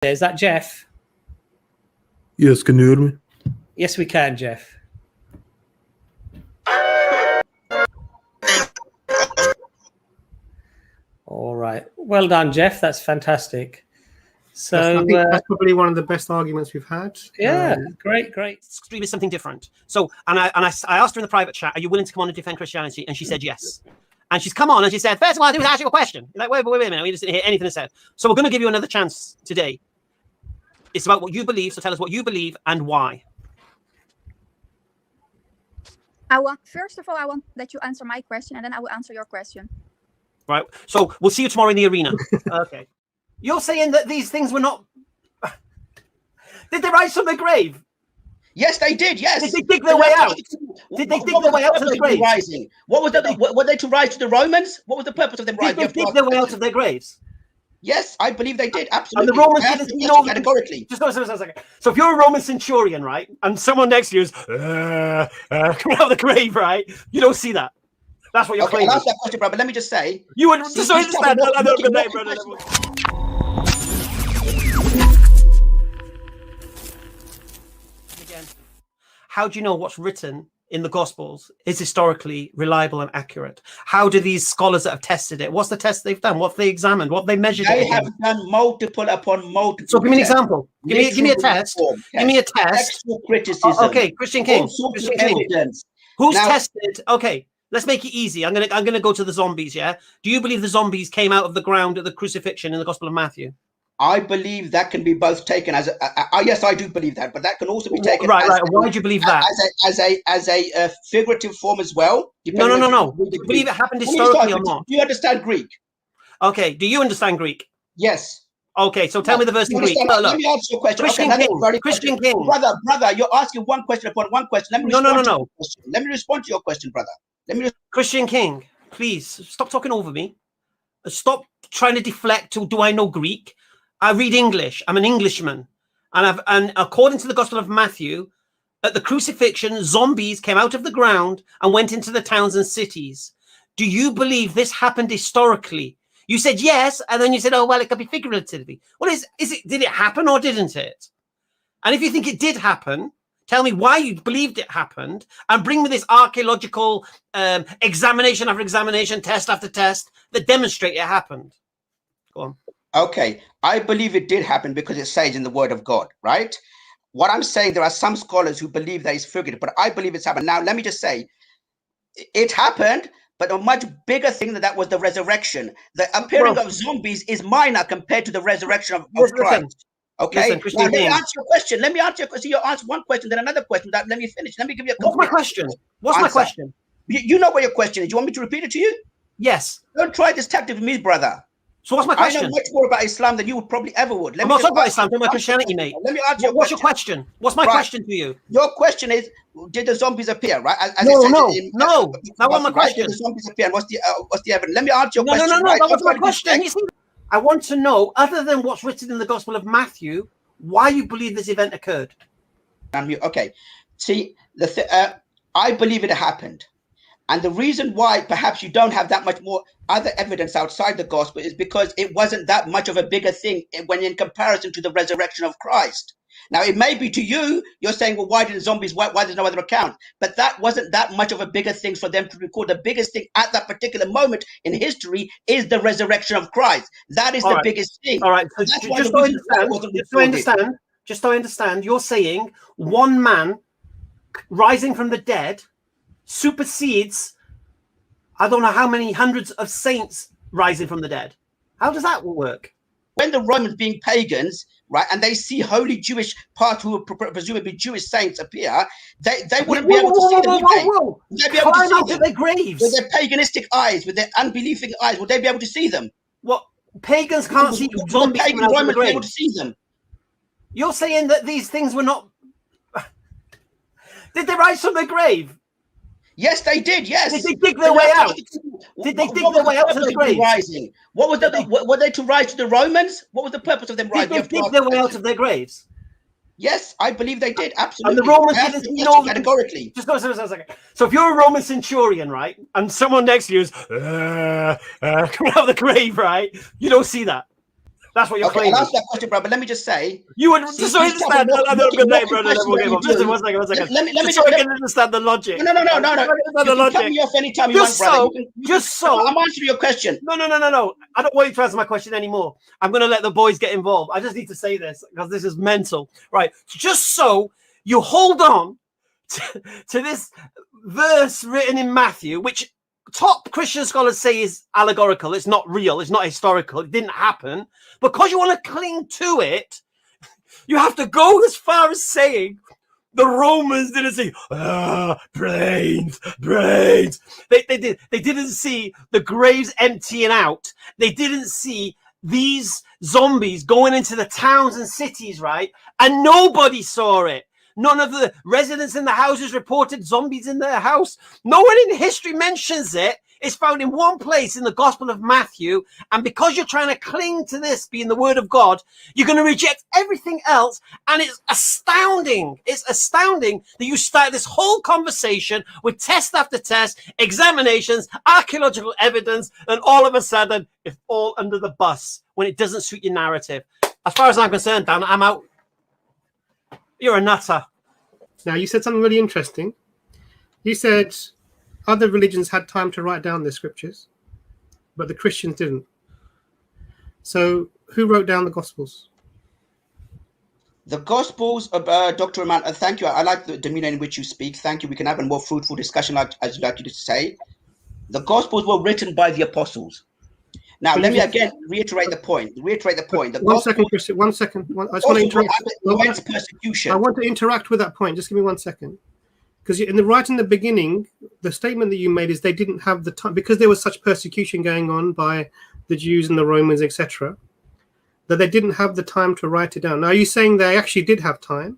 Is that Jeff? Yes, can you hear me? Yes, we can, Jeff. All right. Well done, Jeff. That's fantastic. So I think that's probably one of the best arguments we've had. Yeah, great. Extreme is something different. So, and I asked her in the private chat, are you willing to come on and defend Christianity? And she said yes. And she's come on and she said, first of all, I do is ask you a question. You're like, wait a minute, we just didn't hear anything I said. So we're going to give you another chance today. It's about what you believe. So tell us what you believe and why. First of all, I want that you answer my question, and then I will answer your question. Right. So we'll see you tomorrow in the arena. Okay. You're saying that these things were not. Did they rise from the grave? Yes, they did. Yes. Did they dig their way out? Did they dig their way out of the grave? Rising. What was were they to rise to the Romans? What was the purpose of them rising? Did they dig their way out of their graves? Yes, I believe they did. Absolutely. And the Romans didn't know categorically. Just a second. So if you're a Roman centurion, right, and someone next to you is coming out of the grave, right, you don't see that. That's what you're claiming. I'll ask that question, bro. But let me just say, you would just understand. Again, how do you know what's written in the Gospels is historically reliable and accurate? How do these scholars that have tested it? What's the test they've done? What have they examined? What have they measured? They have done multiple upon multiple. So give me an example. Give me a test. Give me a test. Textual criticism. Okay, Christian King. Who's tested? Okay, let's make it easy. I'm gonna go to the zombies. Yeah. Do you believe the zombies came out of the ground at the crucifixion in the Gospel of Matthew? I believe that can be both taken as yes, I do believe that, but that can also be taken right. Why do you believe that? As a figurative form as well. No. Do you believe it happened historically or not? Do you understand Greek? Okay. Do you understand Greek? Yes. Okay. So tell me the verse in Greek. Let me answer your question. Christian King. Brother, you're asking one question upon one question. Let me No. Let me respond to your question, brother. Christian King, please stop talking over me. Stop trying to deflect to do I know Greek? I read English. I'm an Englishman. And according to the Gospel of Matthew, at the crucifixion, zombies came out of the ground and went into the towns and cities. Do you believe this happened historically? You said yes, and then you said, oh, well, it could be figuratively. What is it? Did it happen or didn't it? And if you think it did happen, tell me why you believed it happened, and bring me this archaeological examination after examination, test after test that demonstrate it happened. Go on. Okay, I believe it did happen because it says in the Word of God, right? What I'm saying, there are some scholars who believe that it's figurative, but I believe it's happened. Now, let me just say, it happened, but a much bigger thing that was the resurrection. The appearing of zombies is minor compared to the resurrection of Christ. Okay, now let me answer your question. Let me answer your question. You answer one question, then another question. Let me finish. Let me give you a What's my question? What's my question? You know what your question is. Do you want me to repeat it to you? Yes. Don't try this tactic with me, brother. So what's my question? I know much more about Islam than you would probably ever would. I'm not talking about Islam, I'm talking about Christianity, mate. Let me answer what's your question? What's my question to you? Your question is, did the zombies appear, right? No. That wasn't my question. Did the zombies appear? What's the evidence? Let me answer your question. No, that was my question. I want to know, other than what's written in the Gospel of Matthew, why you believe this event occurred. Okay. See, I believe it happened. And the reason why perhaps you don't have that much more other evidence outside the gospel is because it wasn't that much of a bigger thing when in comparison to the resurrection of Christ. Now, it may be to you, you're saying, well, why didn't zombies, why there's no other account? But that wasn't that much of a bigger thing for them to record. The biggest thing at that particular moment in history is the resurrection of Christ. That is the biggest thing. All right. So just so I understand, you're saying one man rising from the dead supersedes, I don't know how many hundreds of saints rising from the dead. How does that work? When the Romans, being pagans, right, and they see holy Jewish part who are presumably Jewish saints appear, they wouldn't be able to see them. Would they be able to see them? Their graves with their paganistic eyes, with their unbelieving eyes? Would they be able to see them? What pagans can't see zombies? Pagan Romans be able to see them. You're saying that these things were not. Did they rise from their grave? Yes, they did. Yes. Did they dig their way out? Did they dig their way out of the grave? Rising. What was were they to rise to the Romans? What was the purpose of them rising? Did they dig their way out of their graves? Yes, I believe they did. Absolutely. And the Romans didn't know categorically. Just go a second. So if you're a Roman centurion, right, and someone next to you is coming out of the grave, right, you don't see that. That's what you're Okay, claiming. I'll answer that question, bro. But let me just say, You would see, just so these type of understand. more- I more- good more name, brother. questions We'll that give you up. Listen, do- one second. Let me Just so I can understand the logic. No. Just so I can You understand the can cut logic. me off anytime you want, Just brother. so, You can- I'm answering your question. No. I don't want you to answer my question anymore. I'm going to let the boys get involved. I just need to say this because this is mental. Right. Just so you hold on to this verse written in Matthew, which top Christian scholars say is allegorical. It's not real. It's not historical. It didn't happen. Because you want to cling to it, you have to go as far as saying the Romans didn't say brains. They didn't see the graves emptying out. They didn't see these zombies going into the towns and cities, right? And nobody saw it. None of the residents in the houses reported zombies in their house. No one in history mentions it. It's found in one place in the Gospel of Matthew. And because you're trying to cling to this being the word of God, you're going to reject everything else. And it's astounding. It's astounding that you start this whole conversation with test after test, examinations, archaeological evidence, and all of a sudden it's all under the bus when it doesn't suit your narrative. As far as I'm concerned, Dan, I'm out. You're a nutter. Now, you said something really interesting. You said other religions had time to write down their scriptures, but the Christians didn't. So who wrote down the Gospels? The Gospels of Dr. Iman, thank you. I like the demeanor in which you speak. Thank you. We can have a more fruitful discussion, as you'd like you to say. The Gospels were written by the apostles. Now, let me again reiterate the point. The One second, Christian. One second. I just want to interact. Persecution. I want to interact with that point. Just give me 1 second. Because in the beginning, the statement that you made is they didn't have the time, because there was such persecution going on by the Jews and the Romans, etc., that they didn't have the time to write it down. Now, are you saying they actually did have time?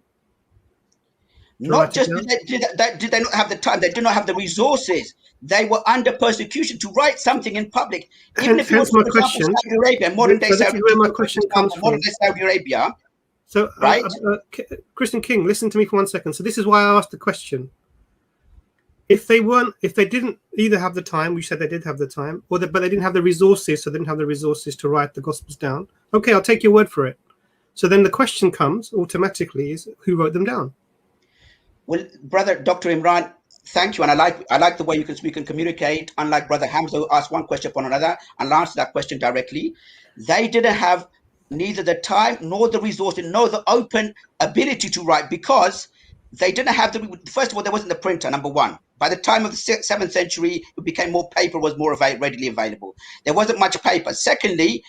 Not just did they not have the time, they did not have the resources. They were under persecution to write something in public. Even if you want, for example, Saudi Arabia, modern day Saudi Arabia. So, right? Christian King, listen to me for 1 second. So this is why I asked the question. If they didn't either have the time, we said they did have the time, but they didn't have the resources, so they didn't have the resources to write the Gospels down. Okay, I'll take your word for it. So then the question comes automatically is who wrote them down? Well, brother Dr. Imran, thank you, and I like the way you can speak and communicate. Unlike brother Hamza, who asked one question upon another and answer that question directly, they didn't have neither the time nor the resources nor the open ability to write, because they didn't have the. First of all, there wasn't the printer. Number one. By the time of the 7th century, it became more paper was more readily available. There wasn't much paper. Secondly,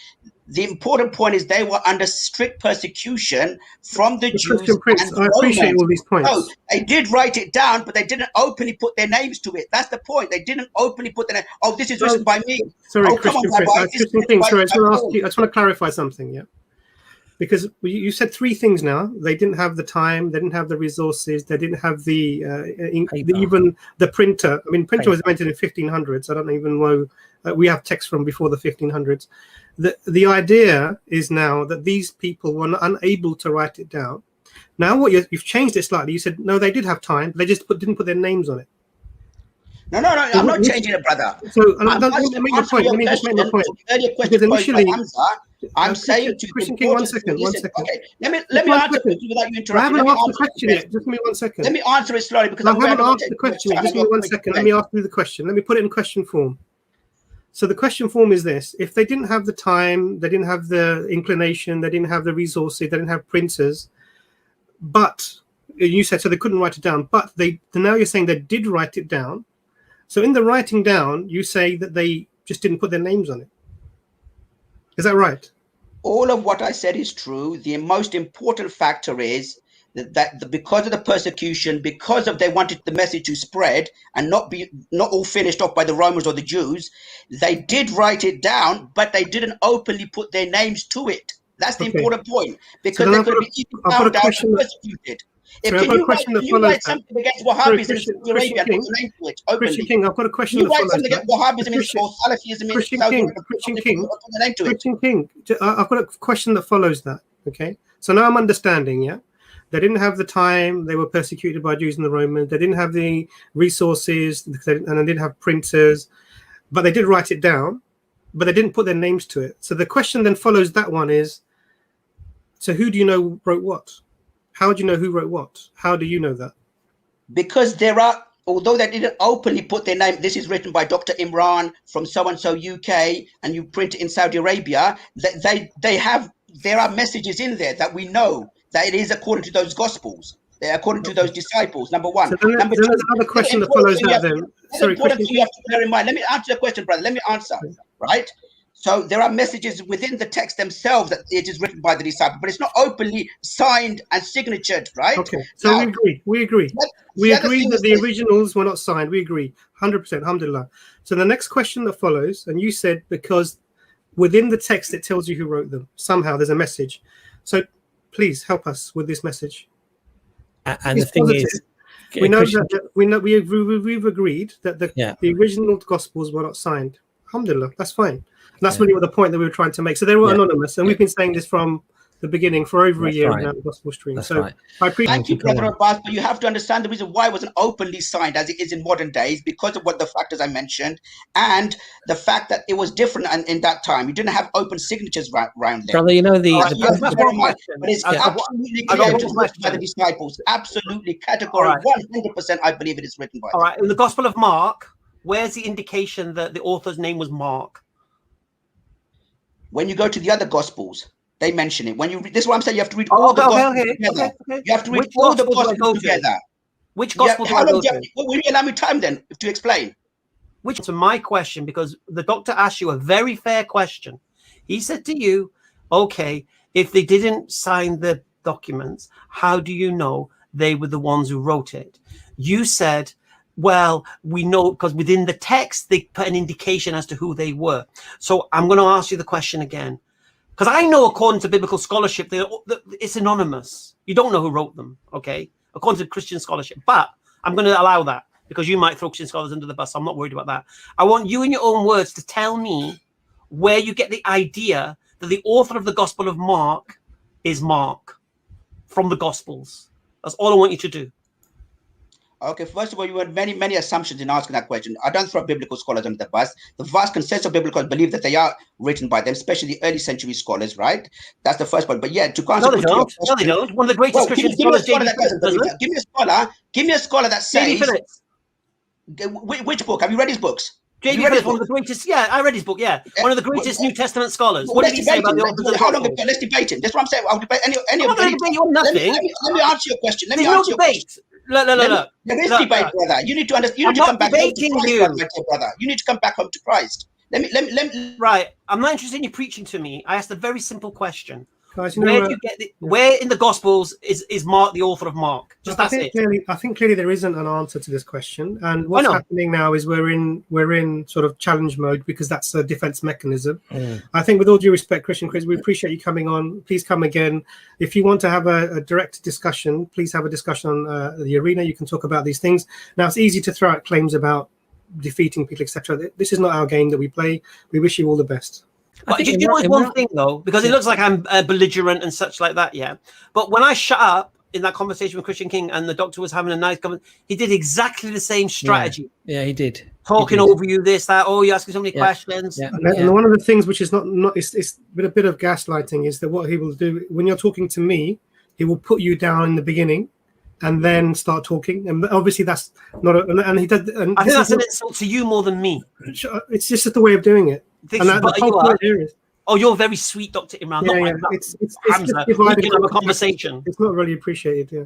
the important point is they were under strict persecution from the Jews and the I appreciate Romans. all these points. No, they did write it down, but they didn't openly put their names to it. That's the point. They didn't openly put their name. Oh, this is written by me. Sorry, oh, Christian King. Sorry, I just want to clarify something. Yeah, because you said three things now. They didn't have the time. They didn't have the resources. They didn't have even the printer. I mean, printer was invented in 1500s. I don't even know. We have text from before the 1500s. The idea is now that these people were unable to write it down. Now, what you've changed it slightly. You said no, they did have time. They just didn't put their names on it. No. I'm not changing it, brother. So let me just make my point. Because initially, I'm saying to Christian King, 1 second. Okay, let me answer it without you interrupting. I haven't asked the question yet. Just give me 1 second. Let me answer it slowly because I haven't asked the question yet. Just give me 1 second. Let me ask you the question. Let me put it in question form. So the question form is this: if they didn't have the time, they didn't have the inclination, they didn't have the resources, they didn't have printers, but you said so they couldn't write it down. But now you're saying they did write it down. So in the writing down, you say that they just didn't put their names on it. Is that right? All of what I said is true. The most important factor is that because of the persecution, because of they wanted the message to spread and not all finished off by the Romans or the Jews, they did write it down, but they didn't openly put their names to it. That's the important point, because they could be found out and persecuted. If you write something against Wahhabism in Saudi Arabia, put your name to it openly. Christian King, I've got a question. You write something against Wahhabism or Salafism in Saudi Arabia, put your name to it. Christian King, I've got a question that follows that. Okay, so now I'm understanding. Yeah, they didn't have the time. They were persecuted by Jews and the Romans. They didn't have the resources, and they didn't have printers, but they did write it down. but they didn't put their names to it. So the question then follows that one is, so who do you know wrote what? How do you know who wrote what? How do you know that? Because there are, although they didn't openly put their name, this is written by Dr. Imran from so-and-so UK, and you print it in Saudi Arabia, there are messages in there that we know that it is according to those gospels. They're according to those disciples, number one. So then, number then two, there's another question that follows that then. Sorry, you have to bear in mind. Let me answer the question, brother. Let me answer, right? So there are messages within the text themselves that it is written by the disciple, but it's not openly signed and signatured, right? Okay, so now, we agree. We agree that the originals were not signed. We agree, 100%, alhamdulillah. So the next question that follows, and you said because within the text it tells you who wrote them. Somehow there's a message. So please help us with this message. And the thing is, we know that we've agreed that the original gospels were not signed. Alhamdulillah, that's fine. And that's really what the point that we were trying to make. So they were anonymous, and we've been saying this from the beginning for over a year now, the gospel stream. That's so I appreciate. Thank you, Brother Abbas, but you have to understand the reason why it wasn't openly signed as it is in modern days, because of what the factors I mentioned, and the fact that it was different in that time. You didn't have open signatures around there. Brother, you know but it's absolutely clear it was written by the disciples. Absolutely, category 100%. I believe it is written by. All right, in the Gospel of Mark, where's the indication that the author's name was Mark? When you go to the other Gospels, they mention it. When you read, this is what I'm saying. You have to read all the Gospels together. You have to read all the Gospels together. Which Gospel do I go to? Will you allow me time then to explain? Which to my question, because the doctor asked you a very fair question. He said to you, okay, if they didn't sign the documents, how do you know they were the ones who wrote it? You said, well, we know because within the text, they put an indication as to who they were. So I'm going to ask you the question again. Because I know according to biblical scholarship, it's anonymous. You don't know who wrote them, okay? According to Christian scholarship. But I'm going to allow that because you might throw Christian scholars under the bus. So I'm not worried about that. I want you in your own words to tell me where you get the idea that the author of the Gospel of Mark is Mark from the Gospels. That's all I want you to do. Okay, first of all, you had many assumptions in asking that question. I don't throw biblical scholars under the bus. The vast consensus of biblical scholars believe that they are written by them, especially the early century scholars, right? That's the first point. But yeah, to answer no, they don't. One of the greatest Christian scholars, give me a scholar that says. Which book? Have you read his books? J.D. Phillips, one of the greatest. Yeah, I read his book. Yeah, one of the greatest New Testament scholars. What did he say about the authors of the Gospel? Let's debate him. That's what I'm saying. I'll debate any of them. Let me answer your question. Let me answer your question. Look. There is debate, brother. You need to understand. You need to come back home to Christ, brother. You need to come back home to Christ. Let me. Right. I'm not interested in you preaching to me. I asked a very simple question. Guys, where in the Gospels is Mark the author of Mark? Just that's it. I think clearly there isn't an answer to this question. And what's happening now is we're in sort of challenge mode because that's a defense mechanism. I think with all due respect, Christian Chris, we appreciate you coming on. Please come again. If you want to have a direct discussion, please have a discussion on the arena. You can talk about these things. Now, it's easy to throw out claims about defeating people, etc. This is not our game that we play. We wish you all the best. But you know one thing though, because it looks like I'm belligerent and such like that, yeah. But when I shut up in that conversation with Christian King and the doctor was having a nice comment, he did exactly the same strategy. Yeah, he did. Talking over you, this, that. Oh, you're asking so many questions. Yeah. And one of the things which is not it's a bit of gaslighting is that what he will do when you're talking to me, he will put you down in the beginning and then start talking. And obviously that's not and he does. And I think that's an insult to you more than me. It's just the way of doing it. Oh, you're very sweet, Dr. Imran. Yeah, it's Hamza. We can have a conversation. It's not really appreciated. Yeah.